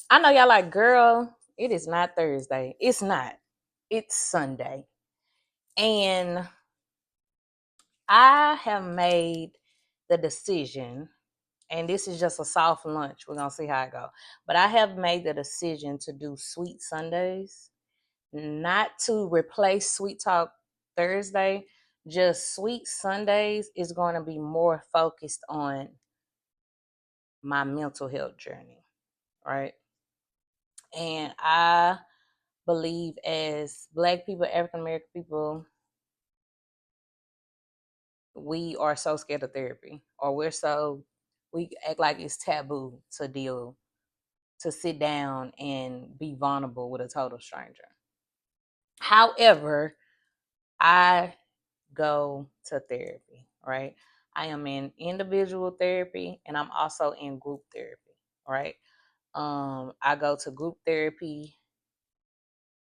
I know y'all like, girl, it is not Thursday. It's not. It's Sunday. And I have made the decision, and this is just a soft lunch. We're gonna see how it go. But I have made the decision to do Sweet Sundays, not to replace Sweet Talk Thursday. Just Sweet Sundays is going to be more focused on my mental health journey, right? And I believe as Black people, African American people, we are so scared of therapy, or we act like it's taboo to sit down and be vulnerable with a total stranger. However, I go to therapy, right? I am in individual therapy and I'm also in group therapy, right? I go to group therapy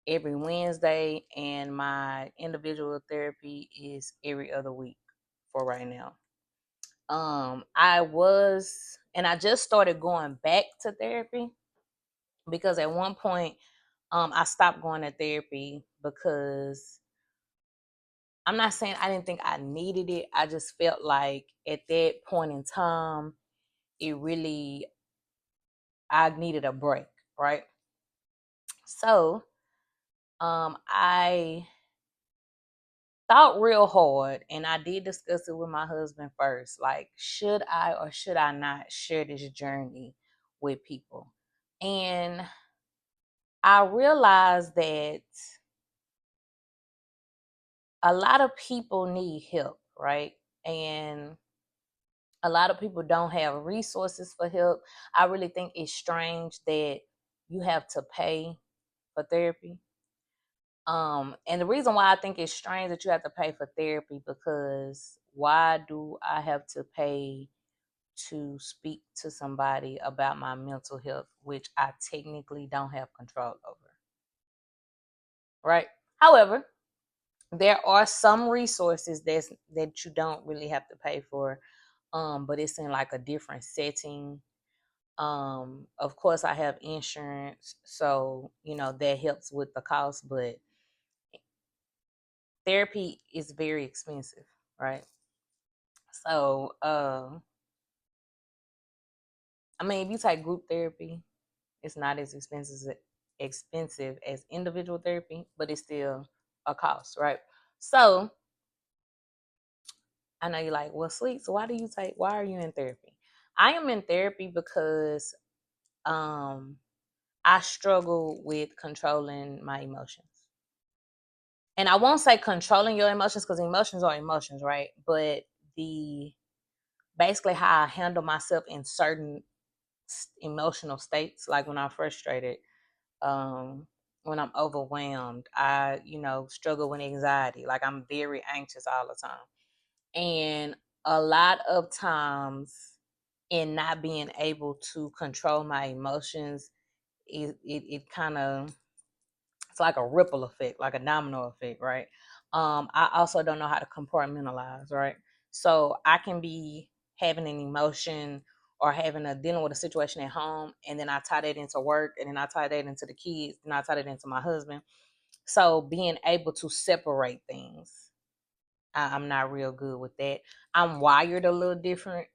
every Wednesday, and my individual therapy is every other week for right now. I just started going back to therapy because at one point, I stopped going to therapy because I'm not saying I didn't think I needed it. I just felt like at that point in time, it really, I needed a break, right? So, I thought real hard, and I did discuss it with my husband first. Like, should I or should I not share this journey with people? And I realized that a lot of people need help, right? And a lot of people don't have resources for help. I really think it's strange that you have to pay for therapy. And the reason why I think it's strange that you have to pay for therapy, because why do I have to pay to speak to somebody about my mental health, which I technically don't have control over, right? However, there are some resources that you don't really have to pay for, but it's in like a different setting. Of course, I have insurance, so that helps with the cost, but therapy is very expensive, right? So, I mean, if you take group therapy, it's not as expensive as individual therapy, but it's still a cost, right? So, I know you're like, well, sweet. So why are you in therapy? I am in therapy because um I struggle with controlling my emotions. And I won't say controlling your emotions, because emotions are emotions, right? But the basically how I handle myself in certain emotional states, like when I'm frustrated, um, when I'm overwhelmed, I, struggle with anxiety. Like I'm very anxious all the time. And a lot of times, in not being able to control my emotions, it kind of, it's like a ripple effect, like a domino effect, right? I also don't know how to compartmentalize, right? So I can be having an emotion or dealing with a situation at home, and then I tie that into work, and then I tie that into the kids, and I tie that into my husband. So being able to separate things, I'm not real good with that. I'm wired a little different.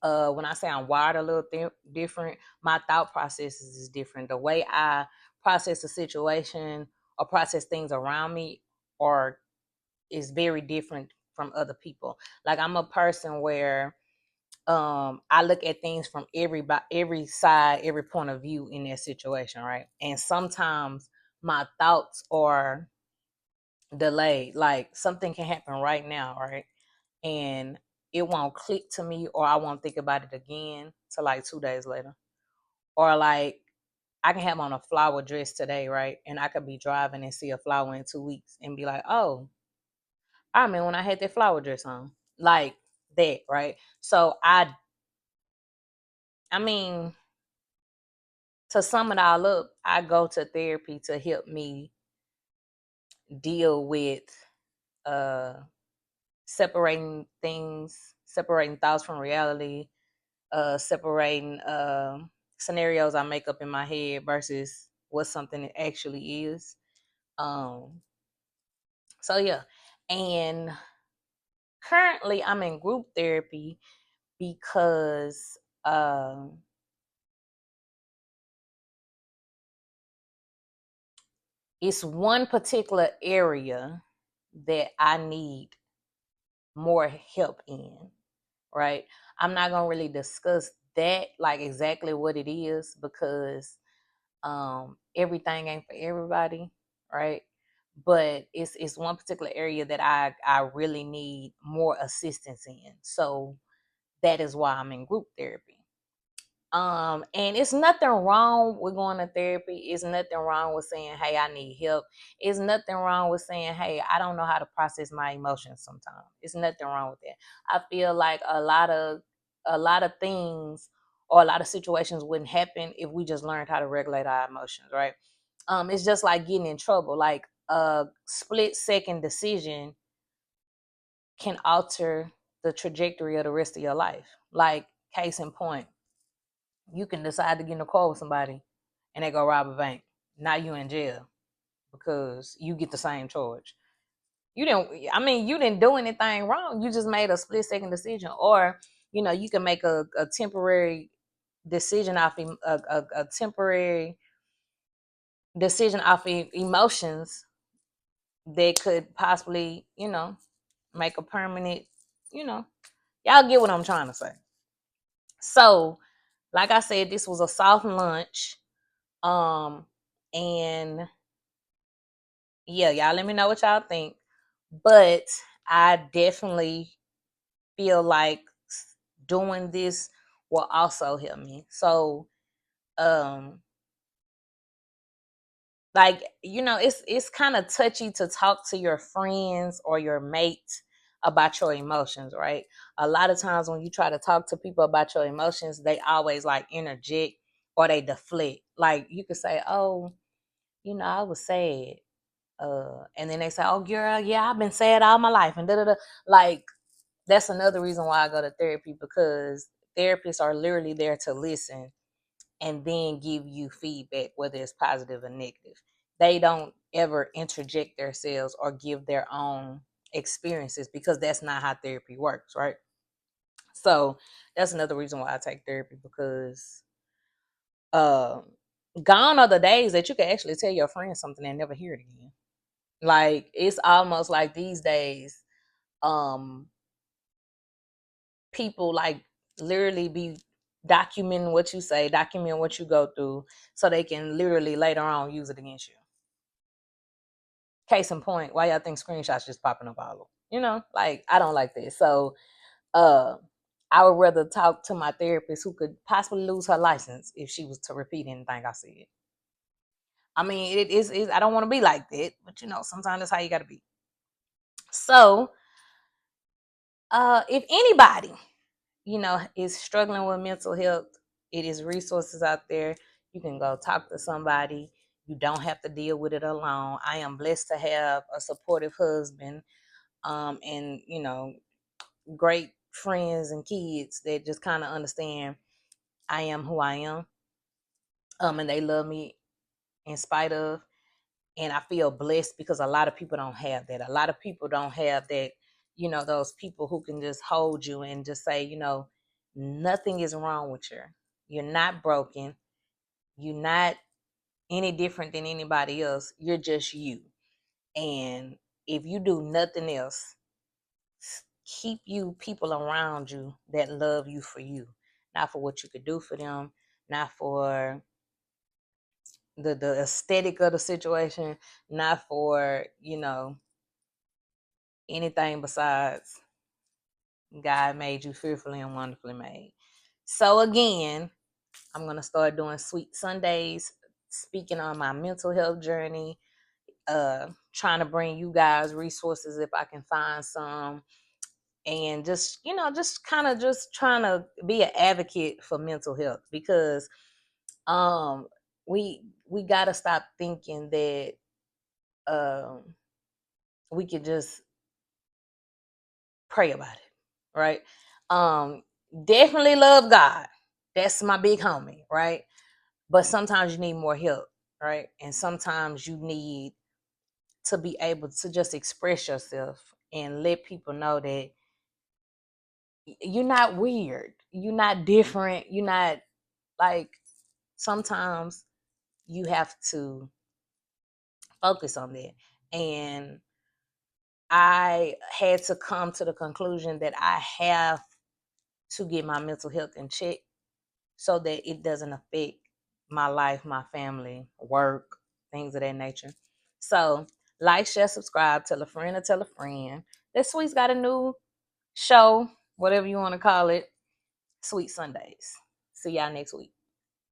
When I say I'm wired a little different, my thought processes is different. The way I process a situation or process things around me or is very different from other people. Like I'm a person where I look at things from every side, every point of view in that situation, right? And sometimes my thoughts are delayed. Like something can happen right now, right? And it won't click to me, or I won't think about it again till like 2 days later. Or like I can have on a flower dress today, right? And I could be driving and see a flower in 2 weeks and be like, oh, I remember when I had that flower dress on. Like that, right? So I mean, to sum it all up, I go to therapy to help me deal with uh separating thoughts from reality, separating scenarios I make up in my head versus what something it actually is. Um, so yeah, and currently I'm in group therapy because it's one particular area that I need more help in, right? I'm not gonna really discuss that, like exactly what it is, because everything ain't for everybody, right? But it's one particular area that I really need more assistance in. So that is why I'm in group therapy. And it's nothing wrong with going to therapy. It's nothing wrong with saying, hey, I need help. It's nothing wrong with saying, hey, I don't know how to process my emotions sometimes. It's nothing wrong with that. I feel like a lot of things or a lot of situations wouldn't happen if we just learned how to regulate our emotions, right? It's just like getting in trouble. Like a split second decision can alter the trajectory of the rest of your life. Like, case in point, you can decide to get in a car with somebody and they go rob a bank. Now you in jail because you get the same charge. You didn't do anything wrong. You just made a split second decision. Or, you can make a temporary decision off a temporary decision off emotions that could possibly, make a permanent, you know, y'all get what I'm trying to say. So, like I said, this was a soft lunch. Um, and yeah, y'all let me know what y'all think. But I definitely feel like doing this will also help me. So, um, like, it's kind of touchy to talk to your friends or your mate about your emotions, right? A lot of times when you try to talk to people about your emotions, they always like interject or they deflect. Like, you could say, oh, I was sad. And then they say, oh girl, yeah, I've been sad all my life, and da da da. Like, that's another reason why I go to therapy, because therapists are literally there to listen and then give you feedback, whether it's positive or negative. They don't ever interject themselves or give their own experiences, because that's not how therapy works, right? So that's another reason why I take therapy, because um gone are the days that you can actually tell your friends something and never hear it again. Like, it's almost like these days, um people like literally be documenting what you say, documenting what you go through, so they can literally later on use it against you. Case in point, why y'all think screenshots just popping up all over? Like, I don't like this. So uh I would rather talk to my therapist, who could possibly lose her license if she was to repeat anything I said. I mean, I don't want to be like that, but sometimes that's how you gotta be. So if anybody is struggling with mental health, it is resources out there. You can go talk to somebody. You don't have to deal with it alone. I am blessed to have a supportive husband, and great friends and kids that just kind of understand I am who I am, and they love me in spite of. And I feel blessed, because a lot of people don't have that. A lot of people don't have that. Those people who can just hold you and just say, nothing is wrong with you. You're not broken. You're not any different than anybody else. You're just you. And if you do nothing else, keep you people around you that love you for you, not for what you could do for them, not for the aesthetic of the situation, not for anything besides God made you fearfully and wonderfully made. So again, I'm gonna start doing Sweet Sundays, speaking on my mental health journey, trying to bring you guys resources if I can find some, and just kind of just trying to be an advocate for mental health, because um we gotta stop thinking that um we could just pray about it, right? um Definitely love God, That's my big homie, right? But sometimes you need more help, right? And sometimes you need to be able to just express yourself and let people know that you're not weird, you're not different, you're not like, sometimes you have to focus on that. And I had to come to the conclusion that I have to get my mental health in check so that it doesn't affect my life, my family, work, things of that nature. So, like, share, subscribe, tell a friend or tell a friend. That Sweet's got a new show, whatever you want to call it, Sweet Sundays. See y'all next week.